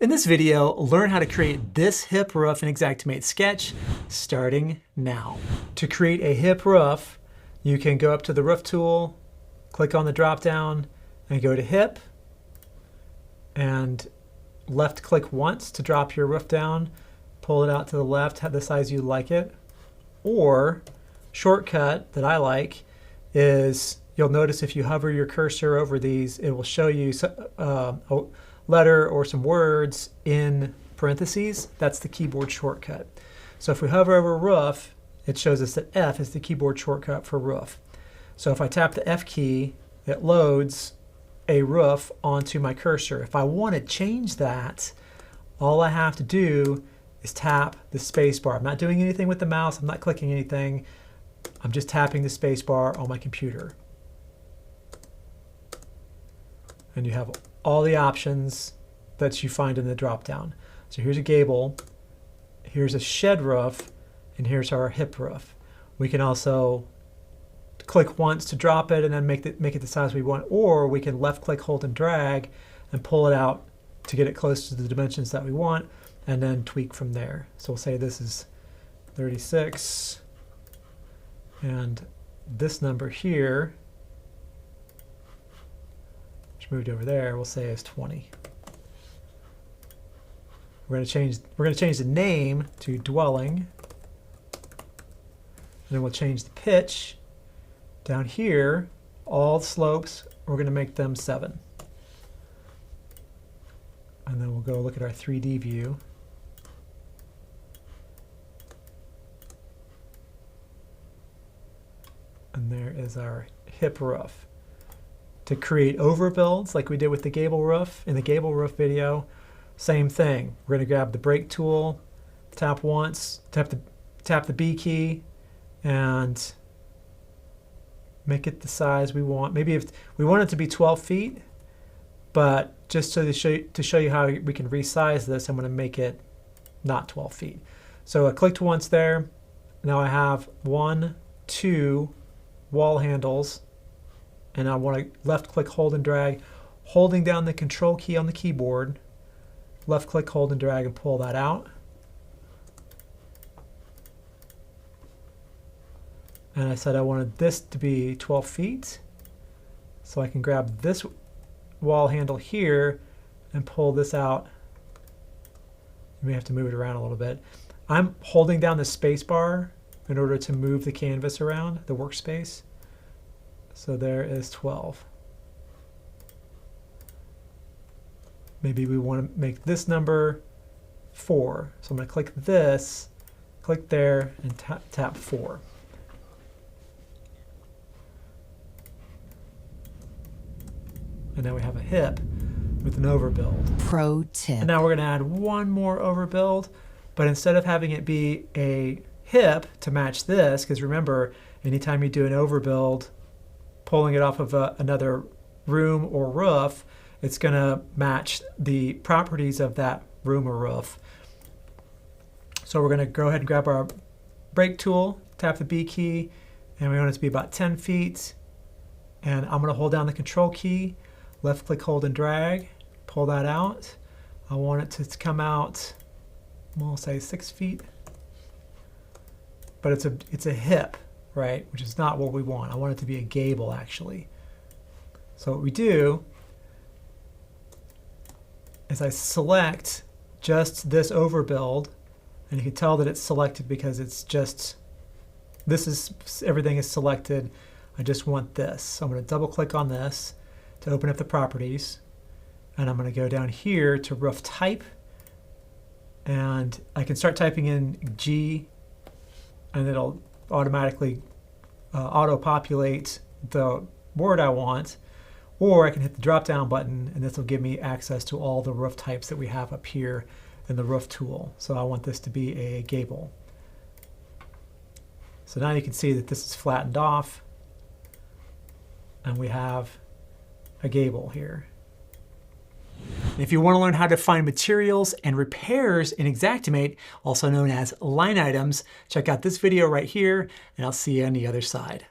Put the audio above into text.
In this video, learn how to create this hip roof in Xactimate Sketch, starting now. To create a hip roof, you can go up to the roof tool, click on the drop down, and go to hip, and left click once to drop your roof down, pull it out to the left, have the size you like it. Or, shortcut that I like is, you'll notice if you hover your cursor over these, it will show you a letter or some words in parentheses. That's the keyboard shortcut. So if we hover over roof, it shows us that F is the keyboard shortcut for roof. So if I tap the F key, it loads a roof onto my cursor. If I want to change that, all I have to do is tap the space bar. I'm not doing anything with the mouse. I'm not clicking anything. I'm just tapping the space bar on my computer. And you have all the options that you find in the drop down. So here's a gable, here's a shed roof, and here's our hip roof. We can also click once to drop it and then make it the size we want, or we can left click, hold, and drag and pull it out to get it close to the dimensions that we want, and then tweak from there. So we'll say this is 36, and this number here, which moved over there, we'll say is 20. We're going to change the name to dwelling, and then we'll change the pitch. Down here, all the slopes, we're going to make them 7. And then we'll go look at our 3D view. And there is our hip roof. To create overbuilds like we did with the gable roof in the gable roof video, same thing. We're going to grab the brake tool, tap once, tap the B key, and make it the size we want. Maybe if we want it to be 12 feet, but just to show you how we can resize this, I'm going to make it not 12 feet. So I clicked once there. Now I have 1, 2 wall handles, and I want to left click, hold, and drag, holding down the control key on the keyboard, left click, hold, and drag, and pull that out. And I said I wanted this to be 12 feet. So I can grab this wall handle here and pull this out. You may have to move it around a little bit. I'm holding down the space bar in order to move the canvas around, the workspace. So there is 12. Maybe we want to make this number 4. So I'm going to click this, click there, and tap 4. And now we have a hip with an overbuild. Pro tip. And now we're going to add one more overbuild, but instead of having it be a hip to match this, because remember, anytime you do an overbuild, pulling it off of another room or roof, it's going to match the properties of that room or roof. So we're going to go ahead and grab our brake tool, tap the B key, and we want it to be about 10 feet. And I'm going to hold down the control key, left click, hold, and drag, pull that out. I want it to come out, we'll say 6 feet. But it's a hip, right? Which is not what we want. I want it to be a gable, actually. So what we do is I select just this overbuild, and you can tell that it's selected because it's just, everything is selected. I just want this. So I'm going to double click on this to open up the properties, and I'm going to go down here to roof type, and I can start typing in G, and it'll automatically auto-populate the word I want, or I can hit the drop-down button, and this will give me access to all the roof types that we have up here in the roof tool. So I want this to be a gable. So now you can see that this is flattened off, and we have a gable here. If you want to learn how to find materials and repairs in Xactimate, also known as line items, check out this video right here, and I'll see you on the other side.